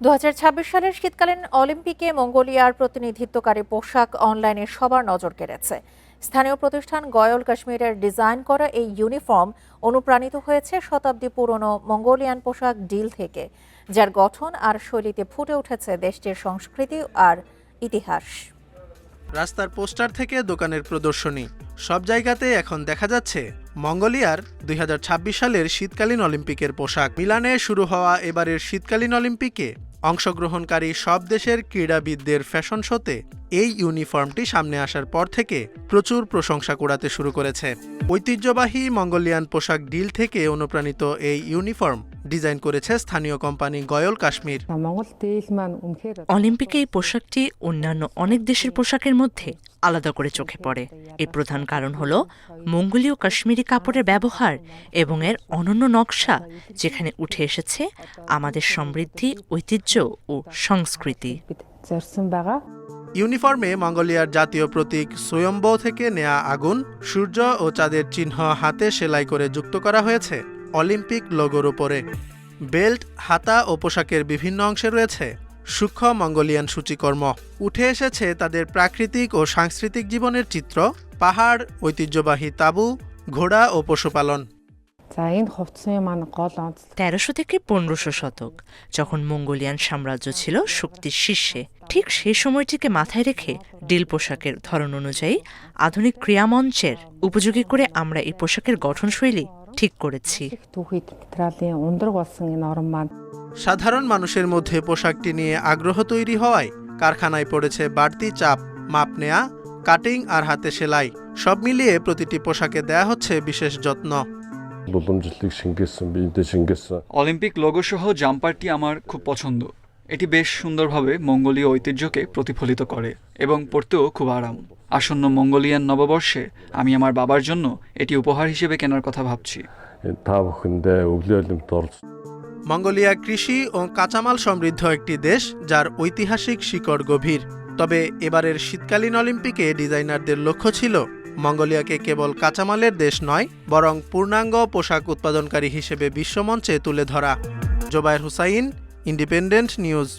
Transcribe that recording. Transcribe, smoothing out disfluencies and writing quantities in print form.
2026 সালের শীতকালীন অলিম্পিকে মঙ্গোলিয়ার প্রতিনিধিত্বকারী পোশাক অনলাইনে সবার নজর কেড়েছে। স্থানীয় প্রতিষ্ঠান গয়ল কাশ্মীরের ডিজাইন করা এই ইউনিফর্ম অনুপ্রাণিত হয়েছে শতাব্দী পুরনো মঙ্গোলিয়ান পোশাক ডিল থেকে, যার গঠন আর শৈলীতে ফুটে উঠেছে দেশটির সংস্কৃতি আর ইতিহাস। রাস্তার পোস্টার থেকে দোকানের প্রদর্শনী, সব জায়গাতে এখন দেখা যাচ্ছে মঙ্গোলিয়ার 2026 সালের শীতকালীন অলিম্পিকের পোশাক। মিলানে শুরু হওয়া এবারের শীতকালীন অলিম্পিকে অংশগ্রহণকারী সব দেশের ক্রীড়াবিদদের ফ্যাশন শোতে এই ইউনিফর্মটি সামনে আসার পর থেকে প্রচুর প্রশংসা কুড়াতে শুরু করেছে। ঐতিহ্যবাহী মঙ্গোলিয়ান পোশাক ডিল থেকে অনুপ্রাণিত এই ইউনিফর্ম ডিজাইন করেছে স্থানীয় কোম্পানি গয়ল কাশ্মীর। অলিম্পিকে এই পোশাকটি অন্যান্য অনেক দেশের পোশাকের মধ্যে আলাদা করে চোখে পড়ে। এর প্রধান কারণ হল মঙ্গোলীয় কাশ্মীরি কাপড়ের ব্যবহার এবং এর অনন্য নকশা, যেখানে উঠে এসেছে আমাদের সমৃদ্ধি, ঐতিহ্য ও সংস্কৃতি। ইউনিফর্মে মঙ্গোলিয়ার জাতীয় প্রতীক সোয়ম্ব থেকে নেয়া আগুন, সূর্য ও চাঁদের চিহ্ন হাতে সেলাই করে যুক্ত করা হয়েছে অলিম্পিক লোগোর উপরে। বেল্ট, হাতা ও পোশাকের বিভিন্ন অংশে রয়েছে সূক্ষ্ম মঙ্গোলিয়ান সূচিকর্ম। উঠে এসেছে তাদের প্রাকৃতিক ও সাংস্কৃতিক জীবনের চিত্র, পাহাড়, ঐতিহ্যবাহী তাঁবু, ঘোড়া ও পশুপালন। 1300 থেকে 1500 শতক, যখন মঙ্গোলিয়ান সাম্রাজ্য ছিল শক্তির শীর্ষে, ঠিক সেই সময়টিকে মাথায় রেখে ডিল পোশাকের ধরন অনুযায়ী আধুনিক ক্রীড়ামঞ্চের উপযোগী করে আমরা এই পোশাকের গঠনশৈলী ঠিক করেছি। সাধারণ মানুষের মধ্যে পোশাকটি নিয়ে আগ্রহ তৈরি হওয়ায় কারখানায় পড়েছে বাড়তি চাপ। মাপ নেয়া, কাটিং আর হাতে সেলাই, সব মিলিয়ে প্রতিটি পোশাকে দেয়া হচ্ছে বিশেষ যত্ন। অলিম্পিক লোগো সহ জাম্পারটি আমার খুব পছন্দ। এটি বেশ সুন্দরভাবে মঙ্গোলীয় ঐতিহ্যকে প্রতিফলিত করে এবং পরতেও খুব আরাম। আসন্ন মঙ্গোলিয়ান নববর্ষে আমি আমার বাবার জন্য এটি উপহার হিসেবে কেনার কথা ভাবছি। মঙ্গোলিয়া কৃষি ও কাঁচামাল সমৃদ্ধ একটি দেশ, যার ঐতিহাসিক শিকড় গভীর। তবে এবারের শীতকালীন অলিম্পিকে ডিজাইনারদের লক্ষ্য ছিল মঙ্গোলিয়াকে কেবল কাঁচামালের দেশ নয়, বরং পূর্ণাঙ্গ পোশাক উৎপাদনকারী হিসেবে বিশ্বমঞ্চে তুলে ধরা। Jobayer Hussain, Independent news.